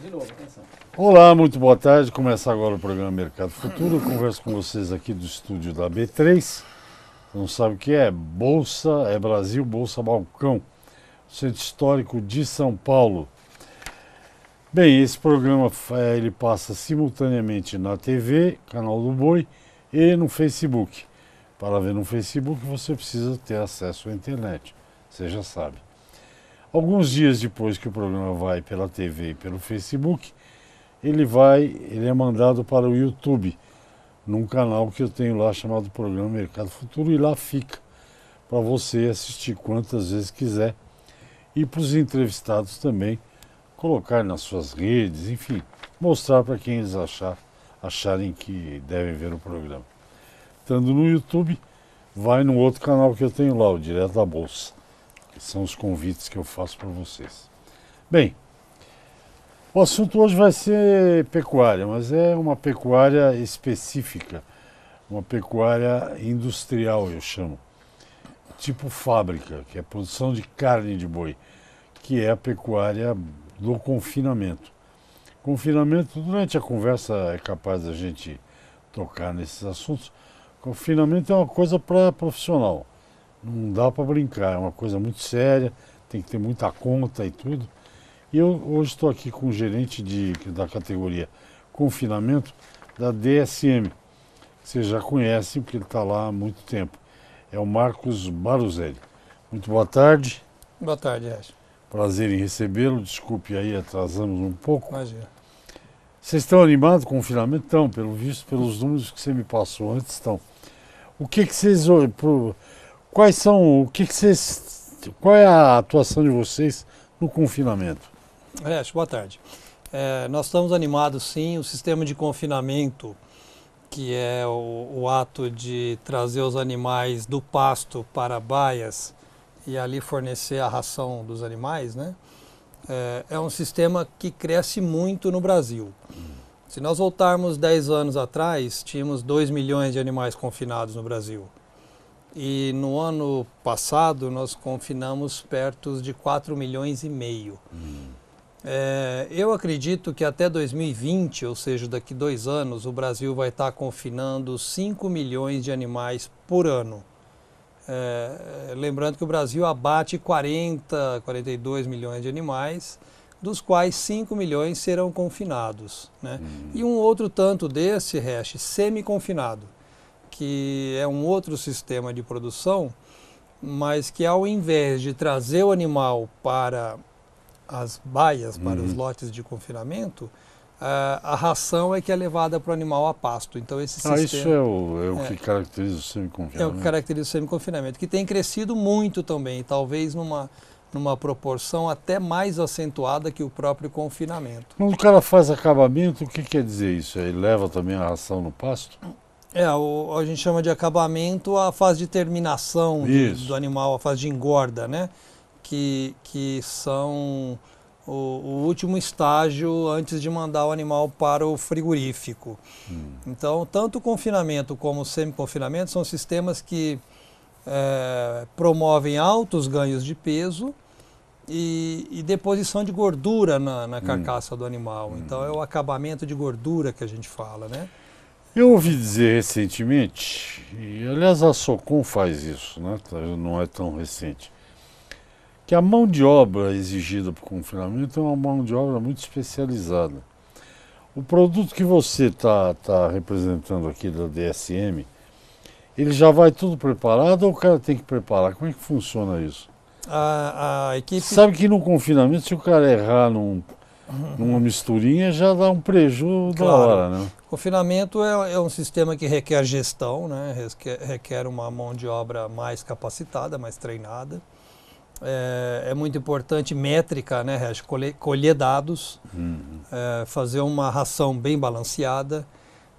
De novo, atenção. Olá, muito boa tarde. Começa agora o programa Mercado Futuro. Eu converso com vocês aqui do estúdio da B3. Não sabe o que é? Bolsa, é Brasil, Bolsa Balcão, Centro Histórico de São Paulo. Bem, esse programa ele passa simultaneamente na TV, canal do Boi, e no Facebook. Para ver no Facebook você precisa ter acesso à internet, você já sabe. Alguns dias depois que o programa vai pela TV e pelo Facebook, ele é mandado para o YouTube, num canal que eu tenho lá chamado Programa Mercado Futuro, e lá fica para você assistir quantas vezes quiser e para os entrevistados também colocar nas suas redes, enfim, mostrar para quem eles acharem que devem ver o programa. Estando no YouTube, vai no outro canal que eu tenho lá, o Direto da Bolsa, que são os convites que eu faço para vocês. Bem, o assunto hoje vai ser pecuária, mas é uma pecuária específica, uma pecuária industrial, eu chamo, tipo fábrica, que é a produção de carne de boi, que é a pecuária do confinamento. Confinamento, durante a conversa é capaz da gente tocar nesses assuntos. Confinamento é uma coisa para profissional, não dá para brincar, é uma coisa muito séria, tem que ter muita conta e tudo. E eu hoje estou aqui com o gerente da categoria confinamento da DSM, que vocês já conhecem porque ele está lá há muito tempo. É o Marcos Baruzelli. Muito boa tarde. Boa tarde, Acho. Prazer em recebê-lo. Desculpe aí, atrasamos um pouco. Imagina. Vocês estão animados com o confinamento? Estão, pelo visto, pelos números que você me passou antes, estão. O que vocês... Quais são... Qual é a atuação de vocês no confinamento? Acho, boa tarde. Nós estamos animados, sim. O sistema de confinamento, que é o ato de trazer os animais do pasto para baias e ali fornecer a ração dos animais, né? É um sistema que cresce muito no Brasil. Se nós voltarmos 10 anos atrás, tínhamos 2 milhões de animais confinados no Brasil. E no ano passado nós confinamos perto de 4 milhões e meio. Eu acredito que até 2020, ou seja, daqui 2 anos, o Brasil vai estar confinando 5 milhões de animais por ano. Lembrando que o Brasil abate 42 milhões de animais, dos quais 5 milhões serão confinados, né? E um outro tanto desse reste semi-confinado, que é um outro sistema de produção, mas que ao invés de trazer o animal para as baias, para os lotes de confinamento, a ração é que é levada para o animal a pasto. Então esse sistema... Isso é o que caracteriza o semi-confinamento. É o que caracteriza o semi-confinamento, que tem crescido muito também, talvez numa proporção até mais acentuada que o próprio confinamento. Quando o cara faz acabamento, o que quer dizer isso? Ele leva também a ração no pasto? A gente chama de acabamento a fase de terminação do animal, a fase de engorda, né? Que são o último estágio antes de mandar o animal para o frigorífico. Então, tanto o confinamento como o semi-confinamento são sistemas que promovem altos ganhos de peso e deposição de gordura na carcaça do animal. Então, é o acabamento de gordura que a gente fala, né? Eu ouvi dizer recentemente, e aliás a Socom faz isso, né? Não é tão recente, que a mão de obra exigida para o confinamento é uma mão de obra muito especializada. O produto que você está representando aqui da DSM, ele já vai tudo preparado ou o cara tem que preparar? Como é que funciona isso? A equipe... Sabe que no confinamento, se o cara errar numa misturinha, já dá um prejuízo da hora, né? Confinamento é um sistema que requer gestão, né? Requer uma mão de obra mais capacitada, mais treinada. É muito importante métrica, né? Colher dados, fazer uma ração bem balanceada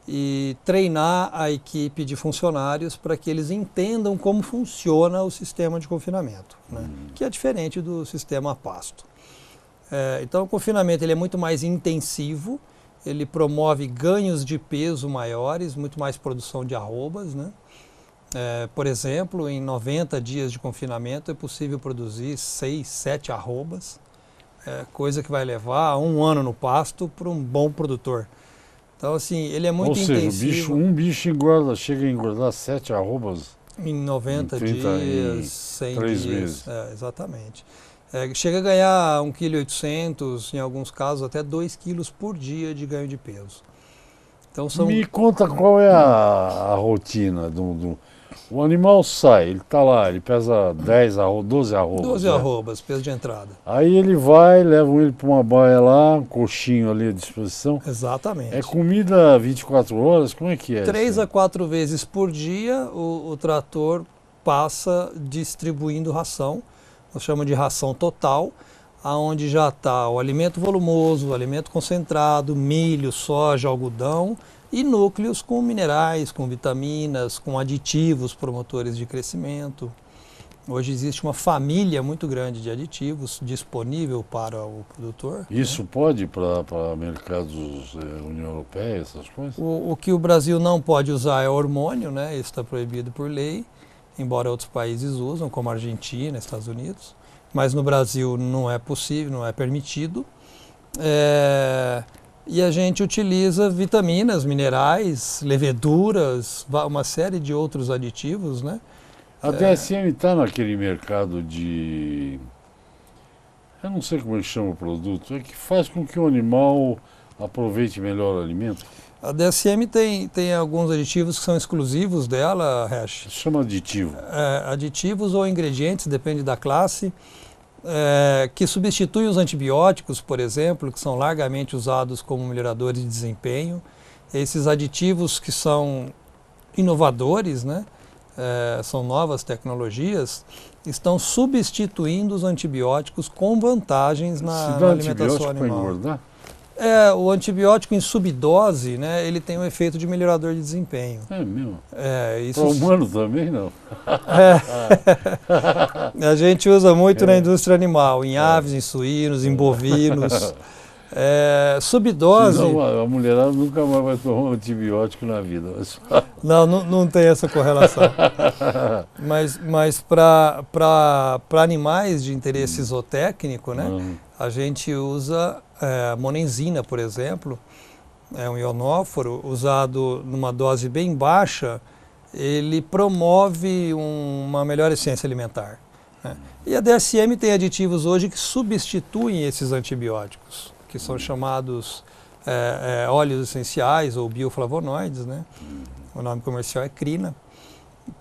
e treinar a equipe de funcionários para que eles entendam como funciona o sistema de confinamento, né? Que é diferente do sistema a pasto. Então o confinamento ele é muito mais intensivo, ele promove ganhos de peso maiores, muito mais produção de arrobas, né? Por exemplo, em 90 dias de confinamento é possível produzir 6, 7 arrobas. coisa que vai levar 1 ano no pasto para um bom produtor. Então, assim, ele é muito intensivo. Um bicho engorda, chega a engordar 7 arrobas Em 90 em 30 dias, 100 3 dias. meses. Exatamente. Chega a ganhar 1,8 kg, em alguns casos até 2 quilos por dia de ganho de peso. Então são... Me conta qual é a rotina o animal sai, ele está lá, ele pesa 12 arrobas. 12 arrobas, peso de entrada. Aí ele vai, levam ele para uma baia lá, um coxinho ali à disposição. Exatamente. É comida 24 horas? Como é que é? 3 a 4 vezes por dia o trator passa distribuindo ração, nós chamamos de ração total, aonde já está o alimento volumoso, o alimento concentrado, milho, soja, algodão e núcleos com minerais, com vitaminas, com aditivos promotores de crescimento. Hoje existe uma família muito grande de aditivos disponível para o produtor. Isso pode para mercados União Europeia, essas coisas? O que o Brasil não pode usar é hormônio, né? Isso está proibido por lei, embora outros países usam, como a Argentina, Estados Unidos. Mas no Brasil não é possível, não é permitido. E a gente utiliza vitaminas, minerais, leveduras, uma série de outros aditivos, né? A DSM está naquele mercado de... Eu não sei como é que chama o produto, é que faz com que o animal aproveite melhor o alimento. A DSM tem alguns aditivos que são exclusivos dela, Hash. Chama aditivo. Aditivos ou ingredientes, depende da classe, que substituem os antibióticos, por exemplo, que são largamente usados como melhoradores de desempenho. Esses aditivos que são inovadores, né? São novas tecnologias, estão substituindo os antibióticos com vantagens na alimentação animal. Para engordar? O antibiótico em subdose, né, ele tem um efeito de melhorador de desempenho. É mesmo? Isso... Para o humano também não? A gente usa muito na indústria animal, em aves, em suínos, em bovinos. Subdose... Senão a mulherada nunca mais vai tomar um antibiótico na vida. Não tem essa correlação. Mas para animais de interesse zootécnico, né, a gente usa a monenzina, por exemplo, é um ionóforo usado numa dose bem baixa, ele promove uma melhor eficiência alimentar, né? E a DSM tem aditivos hoje que substituem esses antibióticos, que são chamados óleos essenciais ou bioflavonoides, né? O nome comercial é Crina,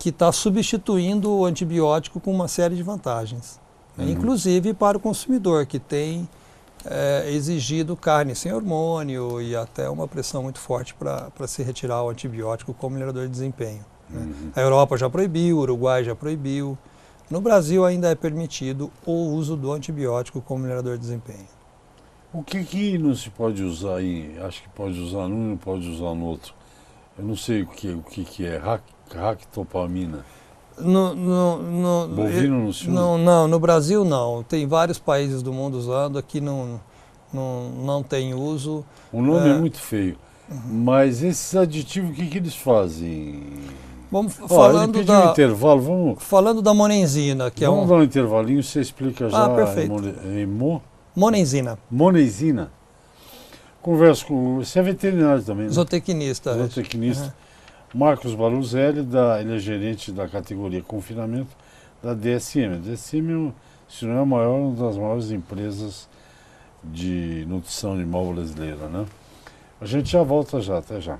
que está substituindo o antibiótico com uma série de vantagens, né? Inclusive para o consumidor, que tem exigido carne sem hormônio e até uma pressão muito forte para se retirar o antibiótico como melhorador de desempenho, né? A Europa já proibiu, o Uruguai já proibiu. No Brasil ainda é permitido o uso do antibiótico como melhorador de desempenho. O que não se pode usar aí? Acho que pode usar num e não pode usar no outro. Eu não sei o que é ractopamina. Bovino não se usa? Não, no Brasil não. Tem vários países do mundo usando, aqui não tem uso. O nome é muito feio. Mas esses aditivos, o que eles fazem? Falando um intervalo, falando da monenzina, que vamos dar um intervalinho, você explica já. Perfeito. Monenzina. Monenzina. Converso com... Você é veterinário também, né? Zootecnista. Zootecnista. Marcos Baluzelli, ele é gerente da categoria confinamento da DSM. A DSM, se não é a maior, uma das maiores empresas de nutrição animal brasileira, né? A gente já volta até já.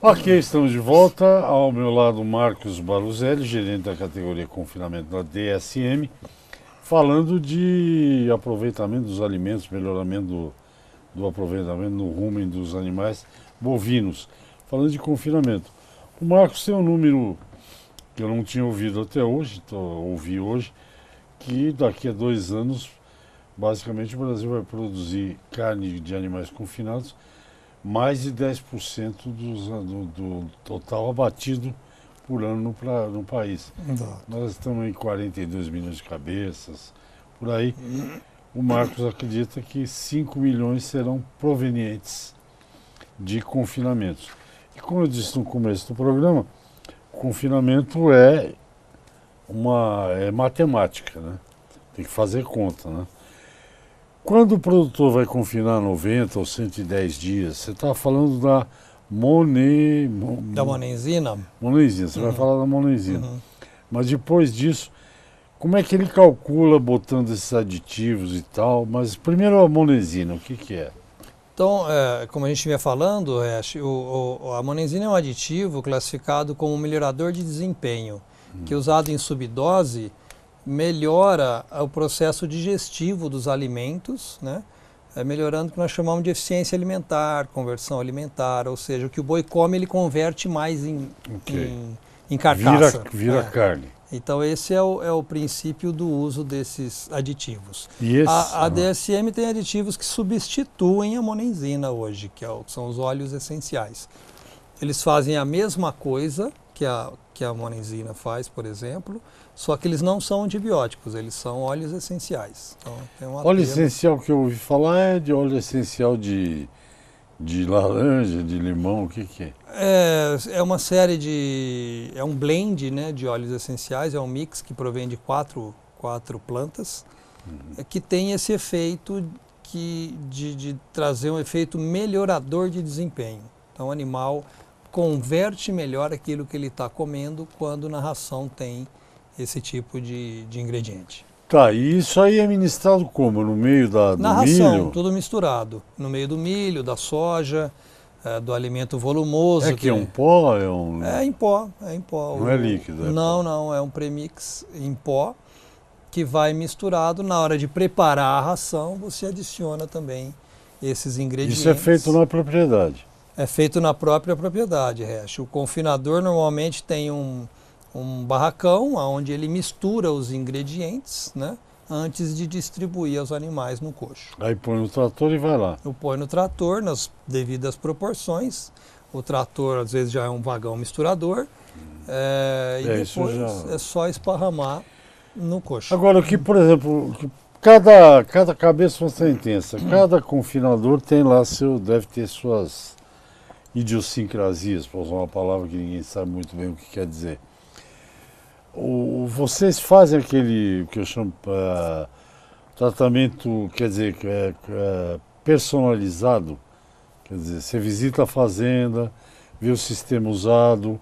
Ok, estamos de volta. Ao meu lado, Marcos Baluzelli, gerente da categoria confinamento da DSM, falando de aproveitamento dos alimentos, melhoramento do aproveitamento no rumen dos animais bovinos. Falando de confinamento. O Marcos tem um número que eu não tinha ouvido até hoje, ouvi hoje, que daqui a 2 anos, basicamente, o Brasil vai produzir carne de animais confinados mais de 10% do total abatido por ano no país. Exato. Nós estamos em 42 milhões de cabeças, por aí. O Marcos acredita que 5 milhões serão provenientes de confinamentos. E como eu disse no começo do programa, o confinamento é matemática, né? Tem que fazer conta, né? Quando o produtor vai confinar 90 ou 110 dias, você está falando da Da monenzina? monenzina, você vai falar da monenzina. Uhum. Mas depois disso, como é que ele calcula botando esses aditivos e tal? Mas primeiro a monenzina, o que é? Então, como a gente vinha falando, a monenzina é um aditivo classificado como um melhorador de desempenho, que usado em subdose melhora o processo digestivo dos alimentos, né? Melhorando o que nós chamamos de eficiência alimentar, conversão alimentar, ou seja, o que o boi come ele converte mais em carcaça. Vira carne. Então esse é o princípio do uso desses aditivos. E esse, A DSM tem aditivos que substituem a monenzina hoje, que são os óleos essenciais. Eles fazem a mesma coisa que a monenzina faz, por exemplo, só que eles não são antibióticos, eles são óleos essenciais. Então, tem óleo essencial que eu ouvi falar é de óleo essencial de laranja, de limão, o que é? É uma série de... é um blend, né, de óleos essenciais, é um mix que provém de quatro plantas, que tem esse efeito de trazer um efeito melhorador de desempenho. Então o animal converte melhor aquilo que ele está comendo quando na ração tem esse tipo de ingrediente. Tá, e isso aí é ministrado como? No meio do Na ração, milho? tudo misturado. No meio do milho, da soja, do alimento volumoso. É que é um pó? É em pó, é em pó. Não é líquido? Não, é um premix em pó que vai misturado. Na hora de preparar a ração, você adiciona também esses ingredientes. Isso é feito na propriedade? É feito na própria propriedade, Resch. O confinador normalmente tem um barracão onde ele mistura os ingredientes, né, antes de distribuir aos animais no coxo. Aí põe no trator e vai lá. Põe no trator nas devidas proporções. O trator às vezes já é um vagão misturador e depois é só esparramar no coxo. Agora aqui, por exemplo, cada cabeça é uma sentença. Cada confinador tem lá deve ter suas idiosincrasias, para usar uma palavra que ninguém sabe muito bem o que quer dizer. Vocês fazem aquele que eu chamo tratamento, quer dizer, personalizado, quer dizer, você visita a fazenda, vê o sistema usado,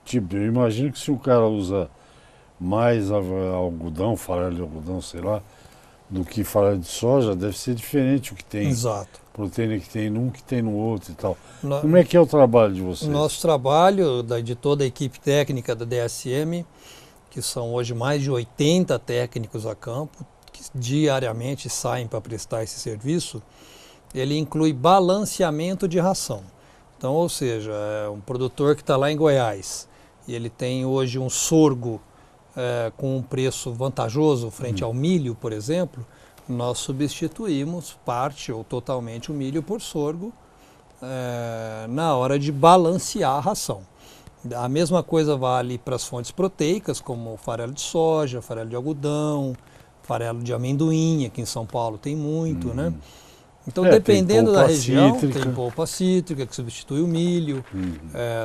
tipo, eu imagino que se o cara usa mais algodão, farelo de algodão, sei lá, do que farelo de soja, deve ser diferente o que tem. Exato. Proteína que tem num, que tem no outro e tal. Como é que é o trabalho de vocês? Nosso trabalho, de toda a equipe técnica da DSM, que são hoje mais de 80 técnicos a campo, que diariamente saem para prestar esse serviço, ele inclui balanceamento de ração. Então, ou seja, é um produtor que está lá em Goiás e ele tem hoje um sorgo com um preço vantajoso frente ao milho, por exemplo, nós substituímos parte ou totalmente o milho por sorgo na hora de balancear a ração. A mesma coisa vale para as fontes proteicas, como o farelo de soja, farelo de algodão, farelo de amendoim, aqui em São Paulo tem muito, né? Então, dependendo da região, tem polpa cítrica, que substitui o milho,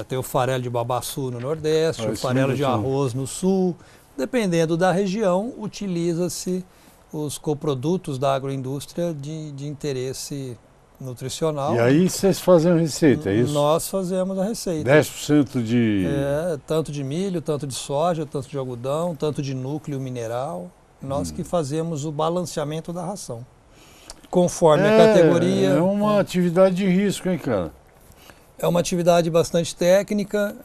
tem o farelo de babaçu no Nordeste, o farelo de arroz no Sul. Dependendo da região, utiliza-se os coprodutos da agroindústria de interesse nutricional. E aí vocês fazem a receita, é isso? Nós fazemos a receita. 10% de... tanto de milho, tanto de soja, tanto de algodão, tanto de núcleo mineral. Nós que fazemos o balanceamento da ração. Conforme a categoria... É uma atividade de risco, hein, cara? É uma atividade bastante técnica,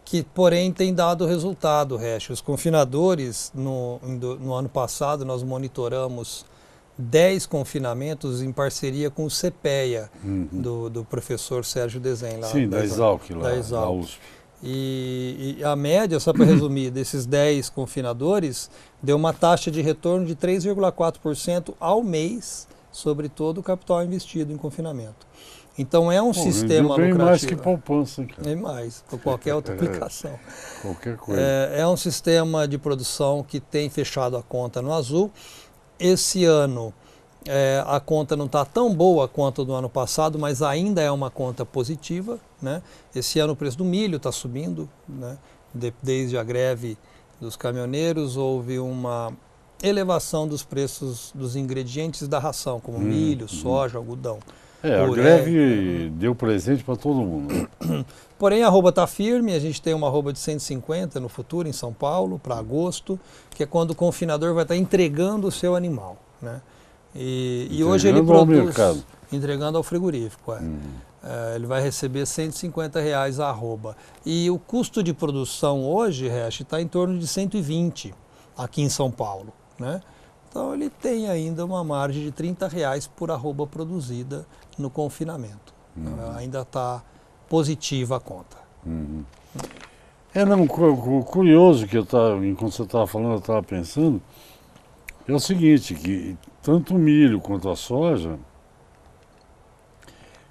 que porém tem dado resultado, Resch. Os confinadores, no ano passado, nós monitoramos 10 confinamentos em parceria com o CPEA, do professor Sérgio Desen, lá da Exalc, lá da USP. E a média, só para resumir, desses 10 confinadores, deu uma taxa de retorno de 3,4% ao mês sobre todo o capital investido em confinamento. Então é um sistema lucrativo. Bem mais que poupança, cara. Bem mais, por qualquer outra aplicação. Qualquer coisa. É um sistema de produção que tem fechado a conta no azul. Esse ano a conta não está tão boa quanto do ano passado, mas ainda é uma conta positiva, né? Esse ano o preço do milho está subindo, né? Desde a greve dos caminhoneiros houve uma elevação dos preços dos ingredientes da ração, como milho, soja, algodão. A greve deu presente para todo mundo. Né? Porém, a arroba está firme, a gente tem uma arroba de 150 no futuro, em São Paulo, para agosto, que é quando o confinador vai estar entregando o seu animal. Né? E hoje ele produz, entregando ao frigorífico. Ele vai receber R$150 a arroba. E o custo de produção hoje, está em torno de 120 aqui em São Paulo. Né? Então ele tem ainda uma margem de R$30 por arroba produzida no confinamento. Ainda está positiva a conta. Curioso que enquanto você estava falando, eu estava pensando, é o seguinte, que tanto o milho quanto a soja,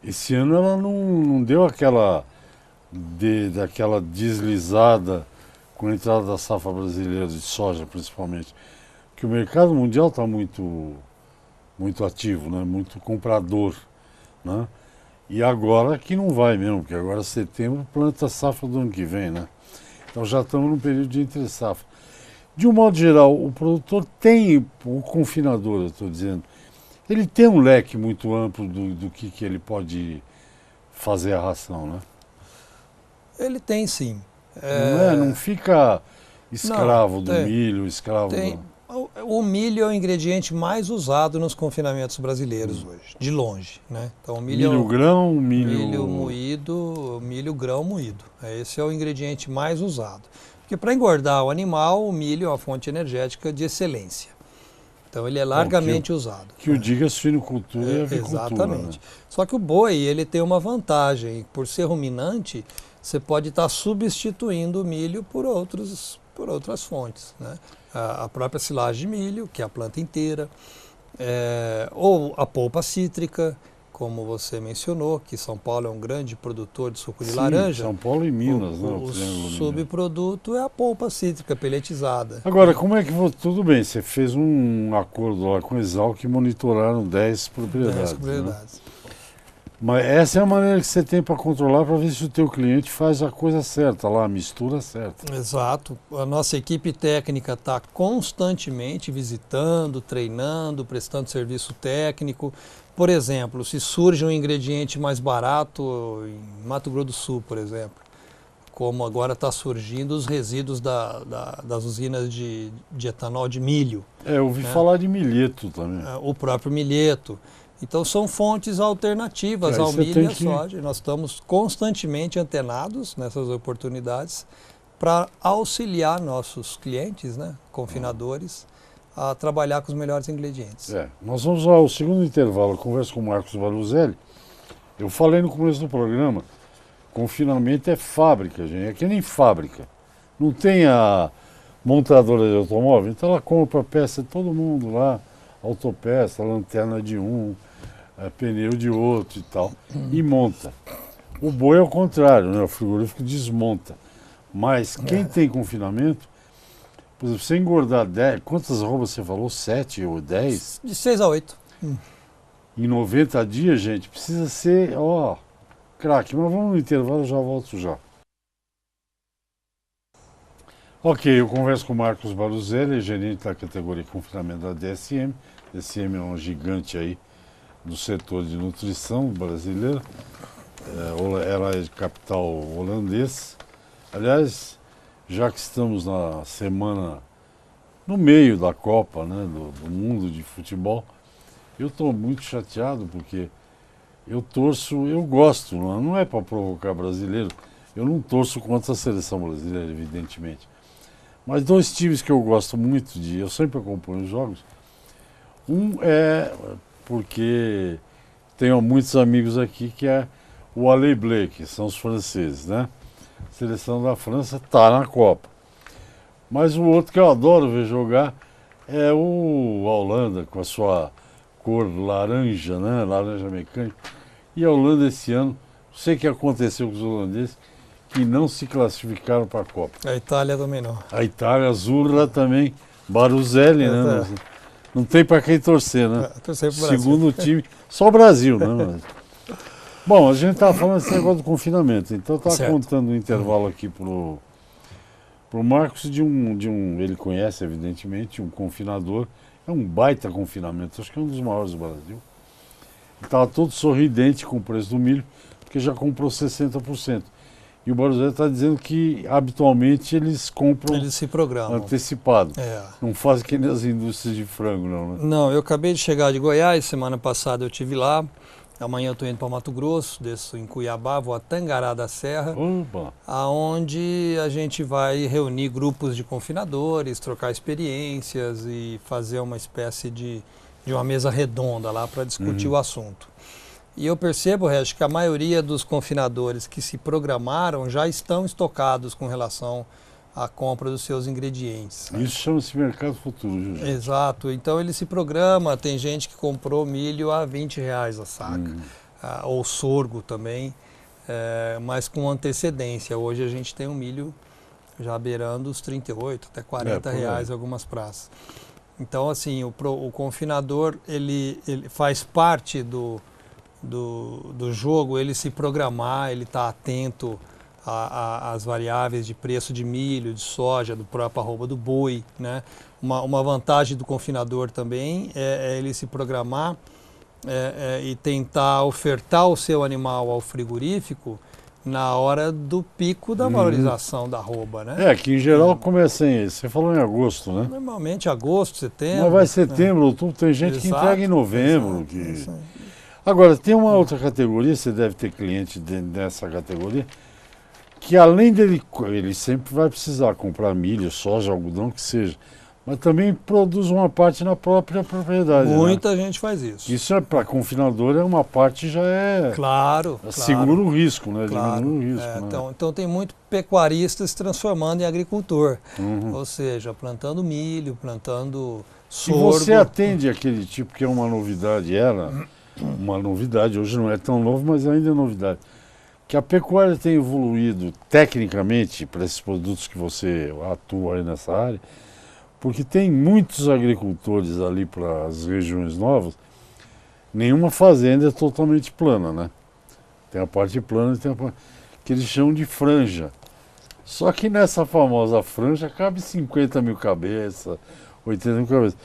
esse ano ela não deu daquela deslizada com a entrada da safra brasileira de soja, principalmente. Que o mercado mundial está muito ativo, né? Muito comprador. Né? E agora que não vai mesmo, porque agora setembro planta a safra do ano que vem. Né? Então já estamos num período de entre safra. De um modo geral, o produtor tem, o confinador, eu estou dizendo, ele tem um leque muito amplo do que ele pode fazer a ração, né? Ele tem sim. Não fica escravo do milho, escravo do... O milho é o ingrediente mais usado nos confinamentos brasileiros hoje, de longe. Né? Então, milho grão, milho moído, milho grão moído. Esse é o ingrediente mais usado. Porque para engordar o animal, o milho é uma fonte energética de excelência. Então ele é largamente usado. Que o diga suinocultura e avicultura. Exatamente. Né? Só que o boi, ele tem uma vantagem. Por ser ruminante, você pode estar substituindo o milho por outras fontes. Né? A própria silagem de milho, que é a planta inteira, ou a polpa cítrica, como você mencionou, que São Paulo é um grande produtor de suco de laranja. São Paulo e Minas. O subproduto é a polpa cítrica pelletizada. Agora, como é que tudo bem, você fez um acordo lá com o Exalc que monitoraram 10 propriedades. 10 propriedades. Né? Mas essa é a maneira que você tem para controlar, para ver se o teu cliente faz a coisa certa lá, a mistura certa. Exato. A nossa equipe técnica está constantemente visitando, treinando, prestando serviço técnico. Por exemplo, se surge um ingrediente mais barato em Mato Grosso do Sul, por exemplo, como agora está surgindo os resíduos das usinas de etanol de milho. Eu ouvi falar de milheto também. O próprio milheto. Então são fontes alternativas ao milho e à soja. Nós estamos constantemente antenados nessas oportunidades para auxiliar nossos clientes, né, confinadores, a trabalhar com os melhores ingredientes. Nós vamos ao segundo intervalo. Eu converso com o Marcos Valuzelli. Eu falei no começo do programa, confinamento é fábrica, gente. É que nem fábrica. Não tem a montadora de automóvel, então ela compra a peça de todo mundo lá, autopeça, lanterna de um, pneu de outro e tal, e monta. O boi é o contrário, né? O frigorífico desmonta. Mas quem tem confinamento, por exemplo, você engordar 10, quantas arrobas você falou? 7 ou 10? De 6 a 8. Em 90 dias, gente, precisa ser, craque. Mas vamos no intervalo, eu já volto já. Ok, eu converso com o Marcos Valuzelli, gerente da categoria de confinamento da DSM. DSM é um gigante aí do setor de nutrição brasileira. Ela é de capital holandês. Aliás, já que estamos na semana, no meio da Copa, né, do mundo de futebol, eu estou muito chateado porque eu gosto, não é para provocar brasileiro, eu não torço contra a seleção brasileira, evidentemente. Mas 2 times que eu gosto muito eu sempre acompanho os jogos. Um é porque tenho muitos amigos aqui que é o Allez Bleu, que são os franceses, né? A seleção da França está na Copa. Mas o outro que eu adoro ver jogar é a Holanda, com a sua cor laranja, né? Laranja mecânica. E a Holanda esse ano, não sei o que aconteceu com os holandeses, que não se classificaram para a Copa. A Itália também não. A Itália, Azurra também, Baruzelli, né? Não tem para quem torcer, né? Torcer pro Brasil. Segundo time, só o Brasil, né? Bom, a gente estava falando desse negócio do confinamento, então eu estava contando um intervalo aqui pro Pro Marcos ele conhece evidentemente, um confinador, é um baita confinamento, acho que é um dos maiores do Brasil. Ele estava todo sorridente com o preço do milho, porque já comprou 60%. E o Borussia está dizendo que habitualmente eles compram Eles se programam. antecipado. É. Não fazem que nem as indústrias de frango, não, né? Não, eu acabei de chegar de Goiás, semana passada eu estive lá. Amanhã eu estou indo para Mato Grosso, desço em Cuiabá, vou a Tangará da Serra, Opa! aonde a gente vai reunir grupos de confinadores, trocar experiências e fazer uma espécie de uma mesa redonda lá para discutir o assunto. E eu percebo, Regis, que a maioria dos confinadores que se programaram já estão estocados com relação à compra dos seus ingredientes. Isso chama-se mercado futuro, Júlio. Exato. Então ele se programa, tem gente que comprou milho a R$20 a saca, ou sorgo também, mas com antecedência. Hoje a gente tem um milho já beirando os 38, até R$40 em algumas praças. Então assim, o confinador ele faz parte do jogo, ele se programar, ele está atento às variáveis de preço de milho, de soja, do próprio arroba do boi, né? Uma vantagem do confinador também é ele se programar e tentar ofertar o seu animal ao frigorífico na hora do pico da valorização da arroba, né? Que em geral começa você falou em agosto, né? Normalmente agosto, setembro. Mas vai setembro, outubro, tem gente que entrega em novembro. Exato. Agora, tem uma outra categoria, você deve ter cliente dessa categoria, que além dele, ele sempre vai precisar comprar milho, soja, algodão, que seja, mas também produz uma parte na própria propriedade. Muita gente faz isso. Isso para confinador é uma parte já Claro. Segura o risco, né? Claro. Diminui o risco. Né? Então tem muito pecuarista se transformando em agricultor. Ou seja, plantando milho, plantando sorgo. E você atende aquele tipo que é uma novidade, hoje não é tão novo, mas ainda é novidade. Que a pecuária tem evoluído tecnicamente para esses produtos que você atua aí nessa área, porque tem muitos agricultores ali para as regiões novas, nenhuma fazenda é totalmente plana, né? Tem a parte plana e tem a parte que eles chamam de franja. Só que nessa famosa franja cabe 50 mil cabeças, 80 mil cabeças.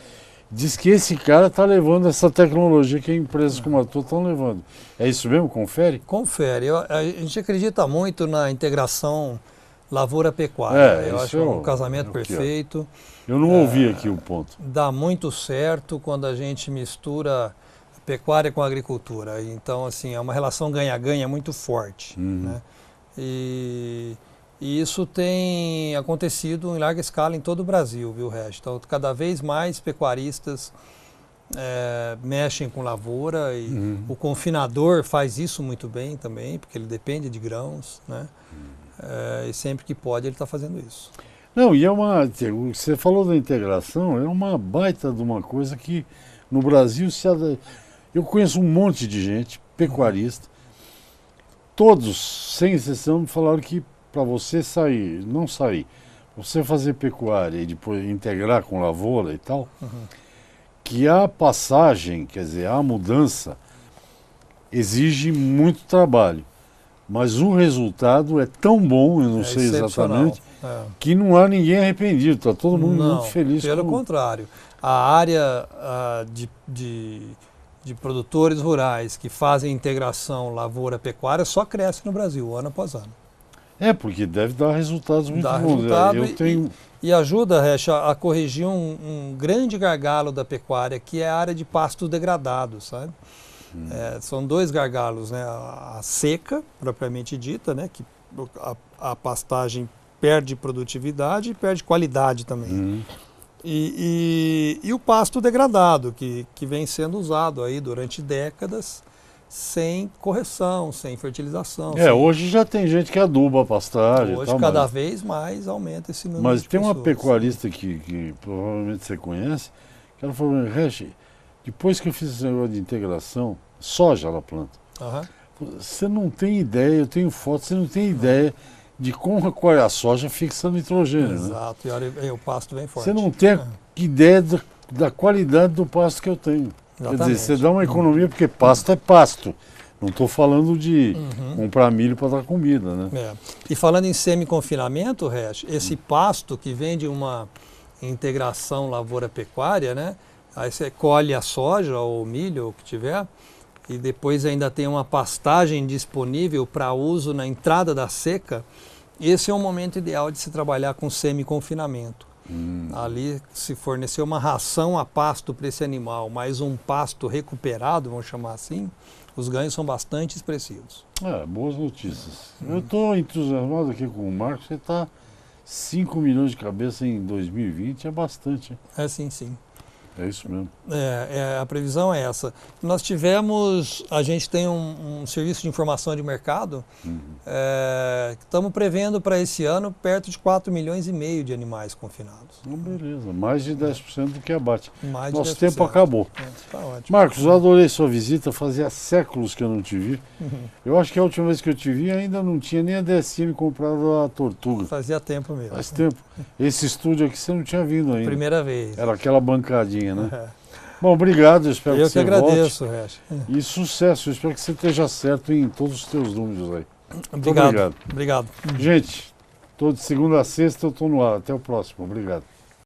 Diz que esse cara está levando essa tecnologia que empresas como a tua estão levando. É isso mesmo? Confere? Confere. A gente acredita muito na integração lavoura-pecuária. Eu acho um casamento perfeito. Eu não ouvi aqui o ponto. Dá muito certo quando a gente mistura pecuária com agricultura. Então, assim, é uma relação ganha-ganha muito forte. Né? E isso tem acontecido em larga escala em todo o Brasil, viu, Regis? Então, cada vez mais pecuaristas mexem com lavoura e o confinador faz isso muito bem também, porque ele depende de grãos, né? E sempre que pode ele está fazendo isso. Não, e você falou da integração, é uma baita de uma coisa que no Brasil eu conheço um monte de gente, pecuarista, todos, sem exceção, me falaram que para você você fazer pecuária e depois integrar com lavoura e tal, que a passagem, quer dizer, a mudança exige muito trabalho. Mas o resultado é tão bom, eu não sei exatamente, que não há ninguém arrependido, está todo mundo muito feliz. Pelo contrário, a área de produtores rurais que fazem integração lavoura-pecuária só cresce no Brasil, ano após ano. Porque deve dar resultados muito bons. E ajuda, Recha, a corrigir um grande gargalo da pecuária, que é a área de pastos degradados, sabe? São dois gargalos, né? A seca, propriamente dita, né? Que a pastagem perde produtividade e perde qualidade também. E o pasto degradado, que vem sendo usado aí durante décadas, sem correção, sem fertilização. Hoje já tem gente que aduba a pastagem. Hoje cada vez mais aumenta esse número Mas de tem pessoas. Uma pecuarista que provavelmente você conhece, que ela falou, Reche, depois que eu fiz esse negócio de integração, soja ela planta. Você não tem ideia, eu tenho foto, você não tem ideia de como a soja fixa nitrogênio. Exato, né? E o pasto vem forte. Você não tem ideia da qualidade do pasto que eu tenho. Exatamente. Quer dizer, você dá uma economia, porque pasto é pasto. Não estou falando de comprar milho para dar comida, né? É. E falando em semi-confinamento, Resch, esse pasto que vem de uma integração lavoura-pecuária, né? Aí você colhe a soja ou o milho, ou o que tiver, e depois ainda tem uma pastagem disponível para uso na entrada da seca. Esse é o momento ideal de se trabalhar com semi-confinamento. Ali se fornecer uma ração a pasto para esse animal, mais um pasto recuperado, vamos chamar assim, os ganhos são bastante expressivos. Boas notícias. Eu estou entusiasmado aqui com o Marcos, você está 5 milhões de cabeça em 2020, é bastante, hein? É sim, sim. É isso mesmo. A previsão é essa. A gente tem um serviço de informação de mercado, estamos prevendo para esse ano perto de 4 milhões e meio de animais confinados. Beleza, mais de 10% do que abate. Mais de Nosso 10%. tempo acabou. Tá ótimo. Marcos, eu adorei sua visita, fazia séculos que eu não te vi. Eu acho que a última vez que eu te vi ainda não tinha nem a DSM comprado a Tortuga. Fazia tempo mesmo. Faz tempo. Esse estúdio aqui você não tinha vindo ainda. Primeira vez. Era aquela bancadinha, né? Bom, obrigado, eu espero que você volte. Eu que agradeço, Resch. E sucesso, eu espero que você esteja certo em todos os teus números aí. Obrigado. Obrigado. Gente, todo de segunda a sexta eu estou no ar. Até o próximo. Obrigado.